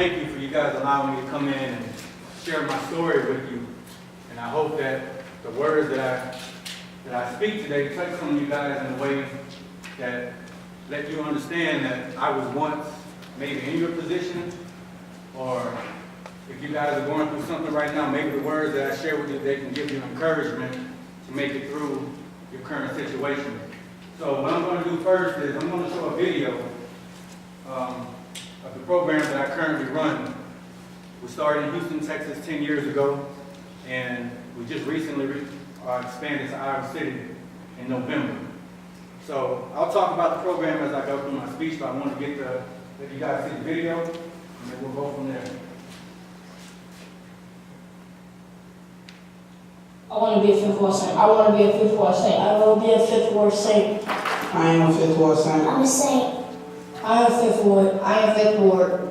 thank you for you guys allowing me to come in and share my story with you. And I hope that the words that I speak today touch some of you guys in a way that let you understand that I was once maybe in your position, or if you guys are going through something right now, maybe the words that I share with you, they can give you encouragement to make it through your current situation. So what I'm going to do first is I'm going to show a video of the program that I currently run. We started in Houston, Texas 10 years ago, and we just recently expanded to Iowa City in November. So I'll talk about the program as I go through my speech, but I want to let you guys see the video, and then we'll go from there. I want to be a fifth ward saint. I want to be a fifth ward saint. I want to be a fifth ward saint. I am a fifth ward saint. I'm a saint. I am fifth ward. I am fifth ward.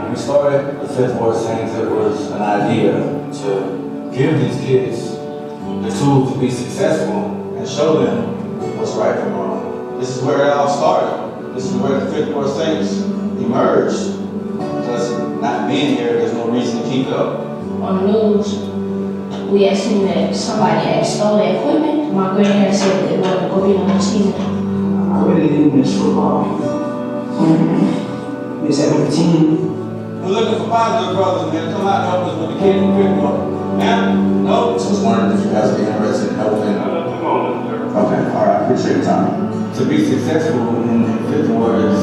We started the Fifth Ward Saints. It was an idea to give these kids the tools to be successful and show them what's right from wrong. This is where it all started. This is where the Fifth Ward Saints emerged. Because not being here, there's no reason to keep it up. On the news, we had seen that somebody had stole the equipment. My granddad said they wanted to go get another season. I really do miss football. Miss having a team. We're looking for positive brothers, man. Come out and help us with the kids in Fifth Ward. Ma'am? No? Just wondering if you guys would be interested in helping. Okay, all right, appreciate your time. To be successful in Fifth Ward is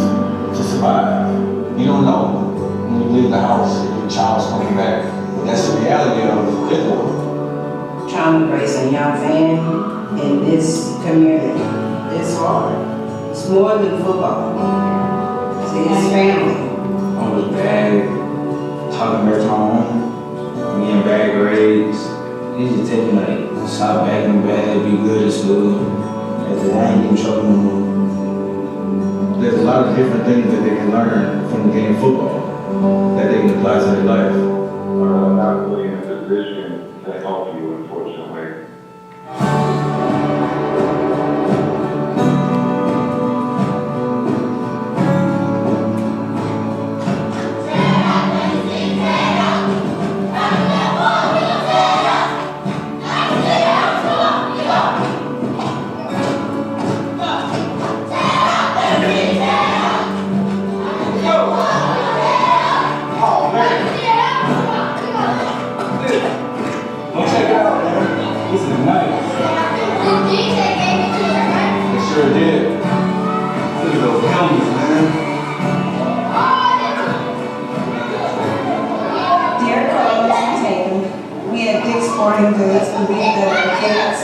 to survive. You don't know when you leave the house if your child's coming back. But that's the reality of Fifth Ward. Trying to raise a young man in this community is hard. It's more than football. It's his family. I was bad, talking back to my own, getting bad grades. He just tell me like, stop acting bad, be good at school. After that, I ain't even trouble no more. There's a lot of different things that they can learn from the game of football that they can apply to their life. I'm not really in a position to help you, unfortunately. This is nice. It sure did. Look at those helmets, man. Dear colors and taken, we at Dick's Sporting Goods believe that the kids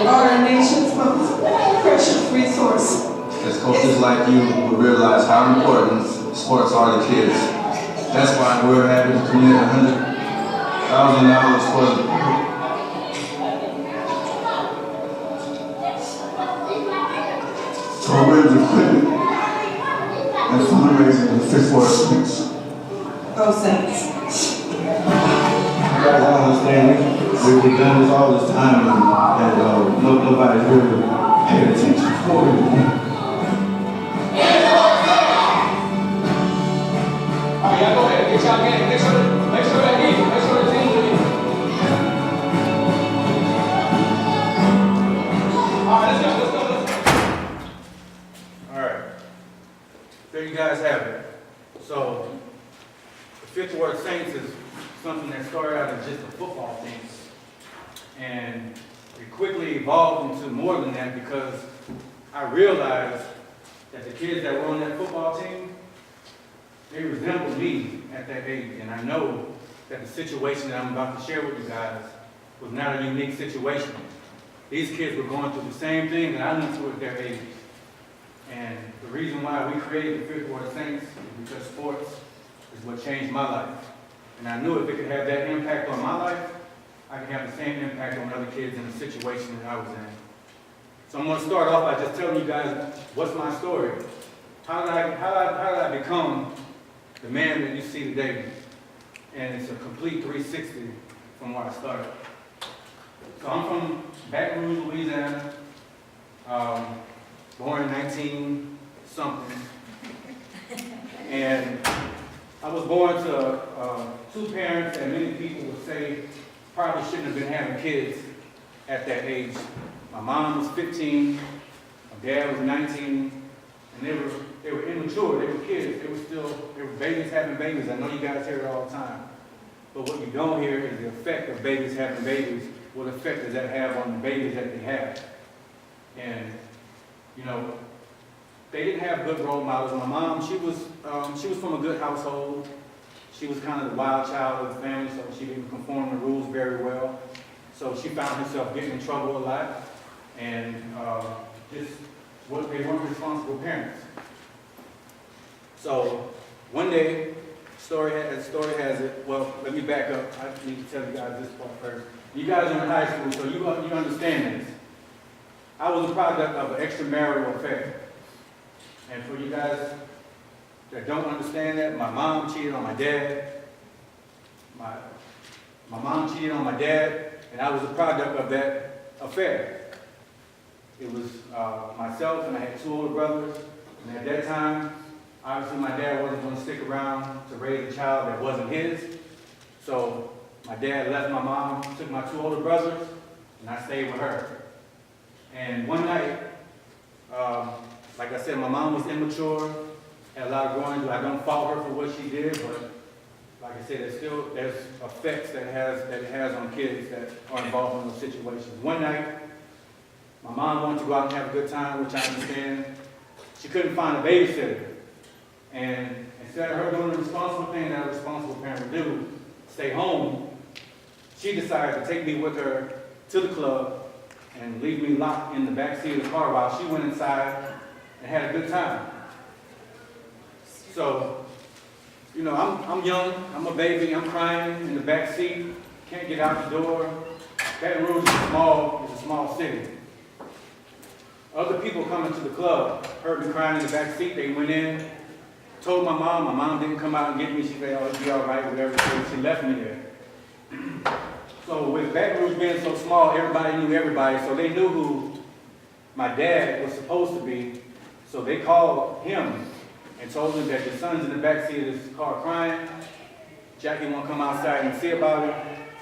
are our nation's most precious resource. As coaches like you will realize how important sports are to kids. That's why we're happy to commit $100,000 for the programs, equipment, and fundraising in the Fifth Ward Saints. Go Saints. You guys don't understand, we've done this all this time and nobody's really paying attention for it. Alright, y'all go ahead, get y'all game, make sure that game, make sure the team's with you. Alright, let's go. All right. There you guys have it. So, the Fifth Ward Saints is something that started out as just a football team. And it quickly evolved into more than that because I realized that the kids that were on that football team, they resembled me at that age. And I know that the situation that I'm about to share with you guys was not a unique situation. These kids were going through the same thing that I went through at their age. And the reason why we created the Fifth Ward Saints is because sports is what changed my life. And I knew if it could have that impact on my life, I could have the same impact on other kids in the situation that I was in. So I'm going to start off by just telling you guys what's my story. How did I become the man that you see today? And it's a complete 360 from where I started. So I'm from Baton Rouge, Louisiana, born in 19-something. And I was born to two parents that many people would say probably shouldn't have been having kids at that age. My mom was 15, my dad was 19, and they were immature, they were kids, they were babies having babies. I know you guys hear it all the time. But what you don't hear is the effect of babies having babies. What effect does that have on the babies that they have? And, you know, they didn't have good role models. My mom, she was from a good household. She was kind of the wild child of the family, so she didn't conform to rules very well. So she found herself getting in trouble a lot, and they weren't responsible parents. So one day, story has it. Well, let me back up. I need to tell you guys this part first. You guys are in high school, so you understand this. I was a product of an extramarital affair. And for you guys that don't understand that, my mom cheated on my dad. My mom cheated on my dad, and I was a product of that affair. It was myself, and I had two older brothers. And at that time, obviously my dad wasn't going to stick around to raise a child that wasn't his. So my dad left my mom, took my two older brothers, and I stayed with her. And one night, like I said, my mom was immature, had a lot of growing to do. I don't fault her for what she did, but like I said, there's effects that it has on kids that are involved in those situations. One night, my mom wanted to go out and have a good time, which I understand. She couldn't find a babysitter. And instead of her doing the responsible thing that a responsible parent would do, stay home, she decided to take me with her to the club and leave me locked in the back seat of the car while she went inside and had a good time. So, you know, I'm young, I'm a baby, I'm crying in the back seat, can't get out the door. Baton Rouge is a small city. Other people coming to the club heard me crying in the back seat. They went in, told my mom didn't come out and get me. She said, oh, it'll be all right, whatever. She left me there. So with Baton Rouge being so small, everybody knew everybody, so they knew who my dad was supposed to be. So they called him and told him that the son's in the back seat of this car crying. Jackie won't come outside and see about it.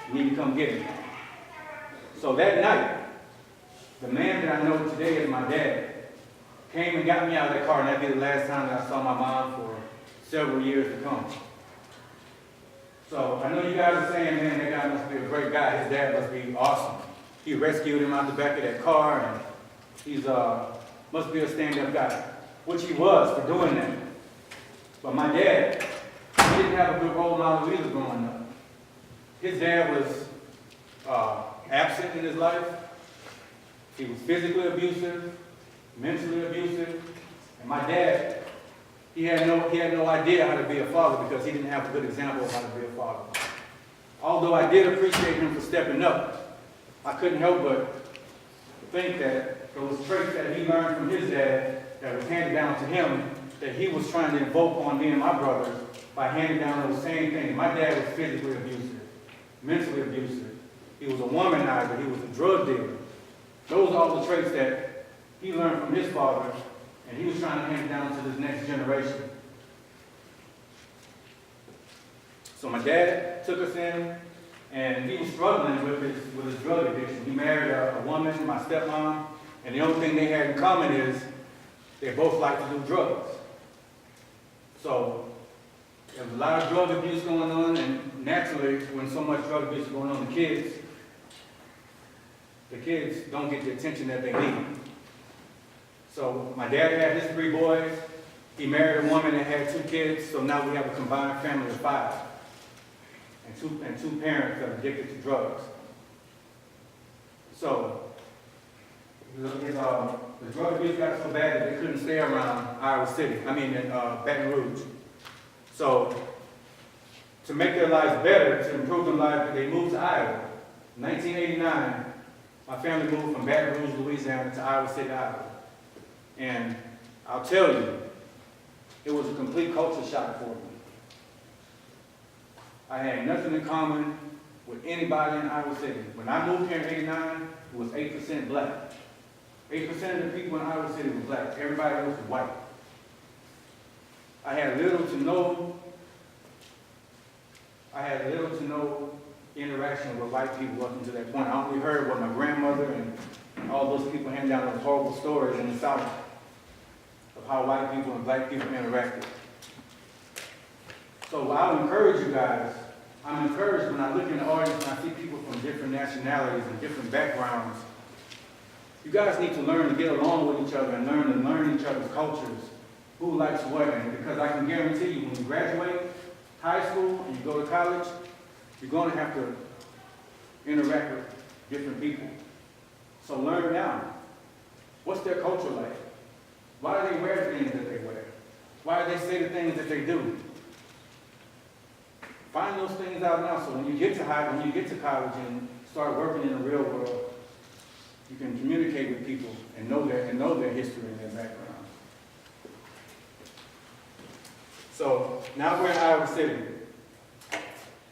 You need to come get him. So that night, the man that I know today as my dad came and got me out of that car, and that'd be the last time that I saw my mom for several years to come. So I know you guys are saying, man, that guy must be a great guy. His dad must be awesome. He rescued him out the back of that car, and he's must be a stand-up guy, which he was for doing that. But my dad, he didn't have a good role model either growing up. His dad was absent in his life. He was physically abusive, mentally abusive, and my dad, he had no idea how to be a father because he didn't have a good example of how to be a father. Although I did appreciate him for stepping up, I couldn't help but think that those traits that he learned from his dad that was handed down to him, that he was trying to invoke on me and my brothers by handing down those same things. My dad was physically abusive, mentally abusive. He was a womanizer. He was a drug dealer. Those are all the traits that he learned from his father, and he was trying to hand it down to this next generation. So my dad took us in, and he was struggling with his drug addiction. He married a woman, my stepmom, and the only thing they had in common is they both liked to do drugs. So there was a lot of drug abuse going on, and naturally, when so much drug abuse is going on, the kids don't get the attention that they need. So my dad had his 3 boys. He married a woman that had 2 kids, so now we have a combined family of 5. And two parents that are addicted to drugs. So the drug abuse got so bad that they couldn't stay around Baton Rouge. So to make their lives better, to improve their lives, they moved to Iowa. In 1989, My family moved from Baton Rouge, Louisiana to Iowa City, Iowa. And I'll tell you, it was a complete culture shock for me. I had nothing in common with anybody in Iowa City. When I moved here in '89, it was 8% black. 8% of the people in Iowa City were black. Everybody else was white. I had little to no interaction with white people up until that point. I only heard what my grandmother and all those people hand down those horrible stories in the South of how white people and black people interacted. So I'll encourage you guys. I'm encouraged when I look in the audience and I see people from different nationalities and different backgrounds. You guys need to learn to get along with each other and learn each other's cultures, who likes what, and because I can guarantee you when you graduate high school and you go to college, you're going to have to interact with different people. So learn now. What's their culture like? Why do they wear the things that they wear? Why do they say the things that they do? Find those things out now so when you get to college and start working in the real world, you can communicate with people and know their history and their background. So now we're in Iowa City.